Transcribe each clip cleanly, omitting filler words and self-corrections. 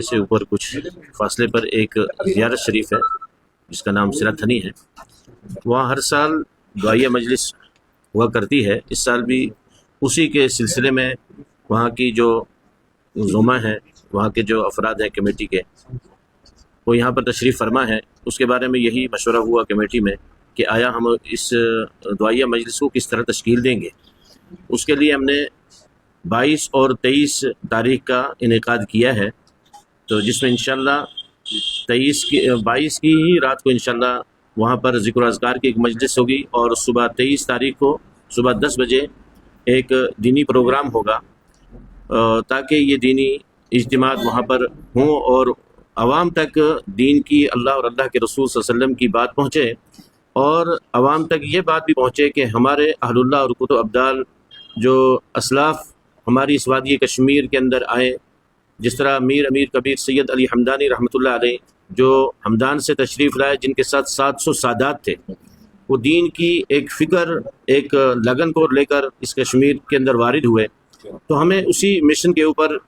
से ऊपर कुछ फासले पर एक ज़ियारत शरीफ है जिसका नाम सिराथनी है। वहाँ हर साल दुआया मजलिस हुआ करती है। इस साल भी उसी के सिलसिले में वहाँ की जो ज़ुमा है, वहाँ के जो अफराद हैं कमेटी के, वो यहाँ पर तशरीफ़ फरमा है। उसके बारे में यही मशवरा हुआ कमेटी में कि आया हम इस दुआया मजलिस को किस तरह तश्कील देंगे। उसके लिए हमने 22 और 23 तारीख का इनेकाद किया है, तो जिसमें इंशाअल्लाह 22 की ही रात को इंशाअल्लाह वहाँ पर ज़िक्र अज़कार की एक मजलिस होगी और सुबह 23 तारीख को सुबह 10 बजे एक दीनी प्रोग्राम होगा, ताकि ये दीनी इज्तिमात वहाँ पर हों और आवाम तक दीन की, अल्लाह और अल्लाह के रसूल सल्लल्लाहु अलैहि वसल्लम की बात पहुँचे और आवाम तक ये बात भी पहुँचे कि हमारे अहलुल्लाह और कुतुब अब्दाल जो असलाफ़ हमारी इस वादी कश्मीर के अंदर आए, जिस तरह मीर अमीर कबीर सैयद अली हमदानी रहमतुल्लाह अलैह जो हमदान से तशरीफ़ लाए, जिनके साथ 700 सादात थे, वो दीन की एक फ़िक्र, एक लगन को लेकर इस कश्मीर के अंदर वारिद हुए। तो हमें उसी मिशन के ऊपर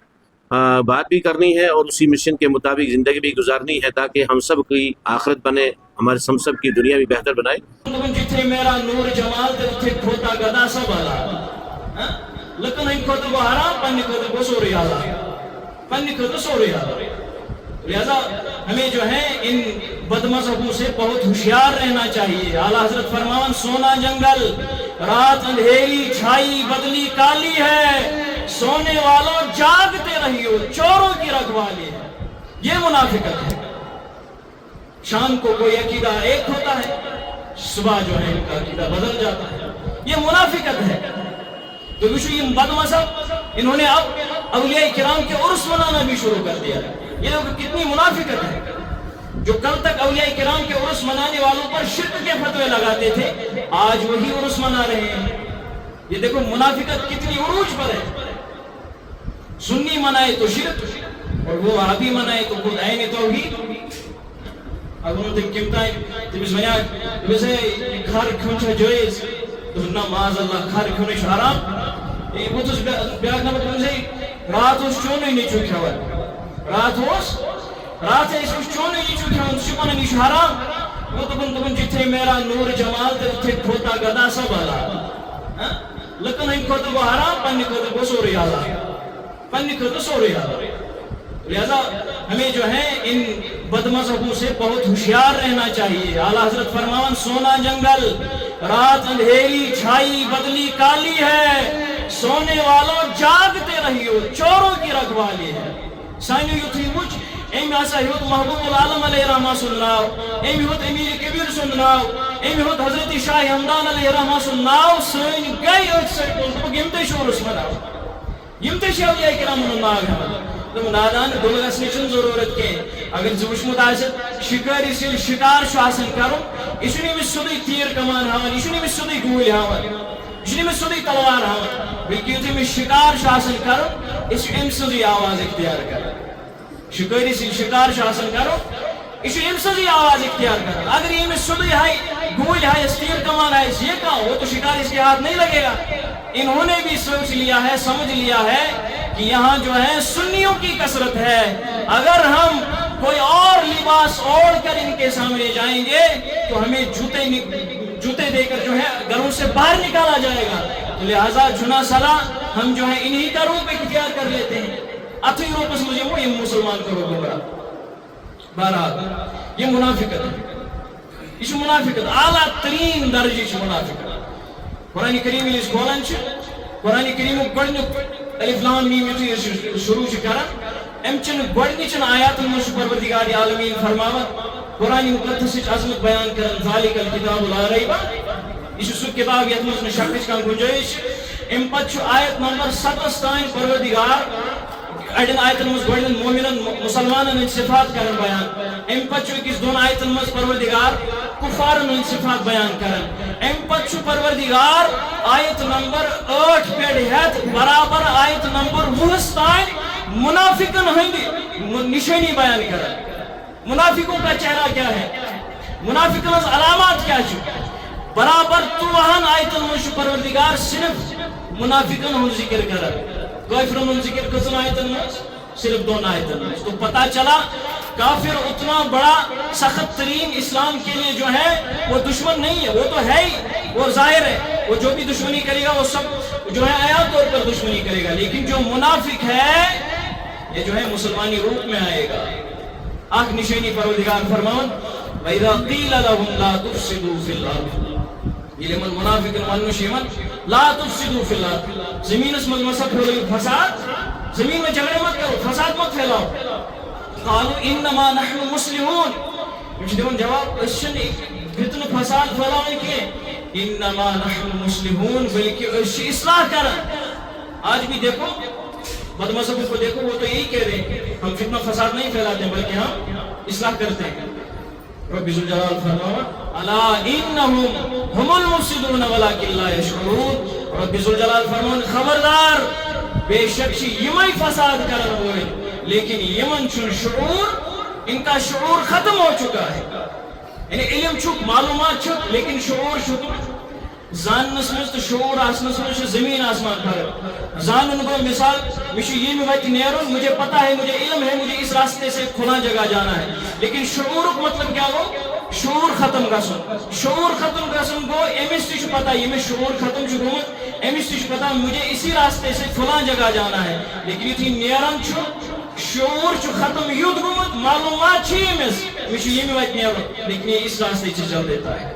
बात भी करनी है और उसी मिशन के मुताबिक ज़िंदगी भी गुजारनी है, ताकि हम सब की आखिरत बने, हमारे हम सब की दुनिया भी बेहतर बनाए। लिहाजा हमें जो है इन बदमज़हबों से बहुत होशियार रहना चाहिए। आला हज़रत फरमान, सोना जंगल, रात अंधेरी छाई बदली काली है, सोने वालों जागते रहियो, चोरों की रखवाली है। ये मुनाफिकत है। शाम को कोई अकीदा एक होता है, सुबह जो है इनका अकीदा बदल जाता है। ये मुनाफिकत है। तो ये बदमज़हब इन्होंने अब औलिया किराम के उर्स मनाना भी शुरू कर दिया है। ये लोग कितनी मुनाफिकत है। जो कल तक औलिया किराम के उर्स मनाने वालों पर शिर्क के फतवे लगाते थे, आज वही उर्स मना रहे हैं। ये देखो मुनाफिकत कितनी उरूज पर है। सुन्नी मनाए तो शिर्क और वो वहाबी मनाए तो खुद ऐन तौहीद। अब उन्होंने किमता तिमिस वया वैसे खार क्यों छ जायज तो ना माज़अल्लाह खार क्यों नहीं हराम। ये वो तो ब्याग ना मतलब से रात उस क्यों नहीं चुका रात है इस क्यों नहीं चुका उन सुबह नहीं हराम। वो तो बन जिथे मेरा नूर जमाल ते खोता गदा सब आला लेकिन इन को तो हराम पन्नी को तो सोरे आला पन्नी को तो सोरे आला। लिहाजा हमें जो है इन बदमज़हबों से बहुत होशियार रहना चाहिए। आला हज़रत फरमान, सोना जंगल, रात अंधेरी छाई बदली काली है, सोने वालों जागते रहियो, चोरों की रखवाली है। साइनो युथी मुझ एम आसा युत महबूबुल आलम अलैहि रहमा सुन्नाव, एम युत अमीर कबीर सुन्नाव, एम युत हज़रत शाह हमदान अलैहि रहमा सुन्नाव, सैन गई उठ से तो गिमते शोर उसमनाव गिमते शाह किराम नाग है। तो नादान दुलगस निचन जरूरत के अगर जुश्मुत आसत शिकारी से शिकार शासन करो, इसने में सुधी तीर कमान हावन, इसने में सुधी गोली हावन, इसने में सुधी तलवार हावन, बल्कि में शिकार शासन करो, इस एम सुधी आवाज इख्तियार करो। शिकारी से शिकार शासन करो, इस एम सुधी आवाज इख्तियार करो। अगर ये में सुधी है गोली है, तीर कमान है, ये का वो तो शिकार इसके हाथ नहीं लगेगा। इन्होंने भी सोच लिया है, समझ लिया है कि यहाँ जो है सुन्नियों की कसरत है। अगर हम कोई और लिबास ओढ़ कर इनके सामने जाएंगे तो हमें जूते देकर जो है घरों से बाहर निकाला जाएगा। तो लिहाजा जुना सला हम जो है इन्हीं का रूप इख्तियार कर लेते हैं। अथी रूप मुझे वो ये मुसलमान का रूप होगा। बहरहाल ये मुनाफिकत है। इस मुनाफिकत आला तरीन दर्जे से मुनाफिकत। कुरान करीम इस गोलन छ कुरान करीम गडनुक अलिफ लाम मीम युती शुरू छ करन एम चन गडनिचन आयातन में परवरदिगार आलमीन फरमावत कुरान मुकद्दस च अजमत बयान करन ज़ालिकल किताबु ला रैबा। इस सु किताब यत में शक्तिश का गुंजाइश। एम पछ आयत नंबर 27 तान परवरदिगार अडन आयतन में गडन मोमिनन मुसलमानन सिफात करन बयान। एम पछ किस दोन आयतन में परवरदिगार कुफारन सिफात बयान करन। एम पछ परवरदिगार आयत नंबर 8 पेड़ है बराबर आयत नंबर 20 तान मुनाफिकन हंदी निशानी बयान करन। मुनाफिकों का चेहरा क्या है, मुनाफिकों की अलामत क्या है, बराबर तुवहन आयतन में परवरदिगार सिर्फ मुनाफिकन हो जिक्र करन। काफिरन जिक्र कसन आयतन में صرف 2 آیتیں. تو پتہ چلا کافر اتنا بڑا سخت ترین اسلام کے لیے جو ہے وہ دشمن نہیں ہے، وہ تو ہے ہی، وہ ظاہر ہے، وہ جو بھی دشمنی کرے گا وہ سب جو ہے عیاں طور پر دشمنی کرے گا. لیکن جو منافق ہے یہ جو ہے مسلمانی روپ میں آئے گا. آنکھ نشانی پروردگار فرماؤں وَإِذَا قِيلَ لَهُمْ لَا تُفْسِدُوا فِي الْأَرْضِ یلمن منافقن ونشیمن لا تفسدوا فی الارض زمین اس مذمسہ پھیلو فساد، زمین میں جھگڑے مت کرو، فساد مت پھیلاؤ. قالوا انما نحن مسلمون مجھے جواب اشن فتن فساد پھیلاؤ کہ انما نحن مسلمون بلکہ اصلاح کر. آج بھی دیکھو بد مذہبوں کو دیکھو، وہ تو یہی کہہ رہے ہیں ہم فتنہ فساد نہیں پھیلاتے ہیں بلکہ ہم اصلاح کرتے ہیں. رب ذوالجلال فرمایا الا انہم هم المفسدون ولکن لا یشعرون. رب ذوالجلال فرمان خبردار بے شک یمئی فساد کرن وول لیکن یمن چھ شعور، ان کا شعور ختم ہو چکا ہے. یعنی علم چھک، معلومات چھک، لیکن شعور چھک. زاننس مز تو شعور آسنس مز زمین آسمان فرق. زانن کو مثال مجھے یہ میں وقت نیرون، مجھے پتا ہے، مجھے علم ہے، مجھے اس راستے سے کھلا جگہ جانا ہے. لیکن شعور کا مطلب کیا ہو؟ شعور ختم گژھن. شعور ختم گژھن گو امس تہ پتا یہ شعور ختم گومت، امس تہ پتا مجھے اسی راستے سے کھلا جگہ جانا ہے. لیکن یتھی نیران شعور ختم یوت گومت، معلومات امس مجھے یہ میں وقت نیرون، لیکن یہ اس راستے سے چل دیتا ہے،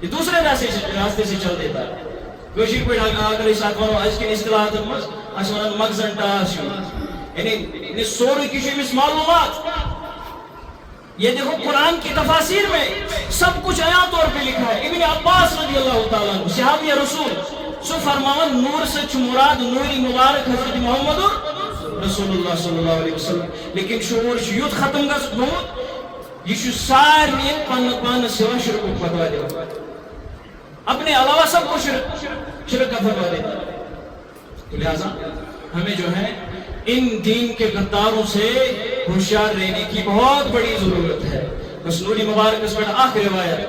یہ دوسرے راستے سے چل دیتا ہے. کشیر پہ اگر اس ونو آج کن اصطلاحات مز ونان مغزن ٹاس، یعنی سورے کی معلومات. یہ دیکھو قرآن کی تفاسیر میں سب کچھ عیاں طور پہ لکھا ہے. ابن عباس رضی اللہ تعالیٰ عنہ صحابی رسول سو فرماون نور سے مراد نوری مبارک حضرت محمد رسول اللہ صلی اللہ علیہ وسلم. لیکن شعور یوت ختم گومت، یہ سارے پن پان سوا شرک فتوا دیا، اپنے علاوہ سب کو شرک کا فتوا دیتا. لہذا ہمیں جو ہے ان دین کے غداروں سے ہوشیار رہنے کی بہت بڑی ضرورت ہے. بس نوری مبارک اس پر آخر روایت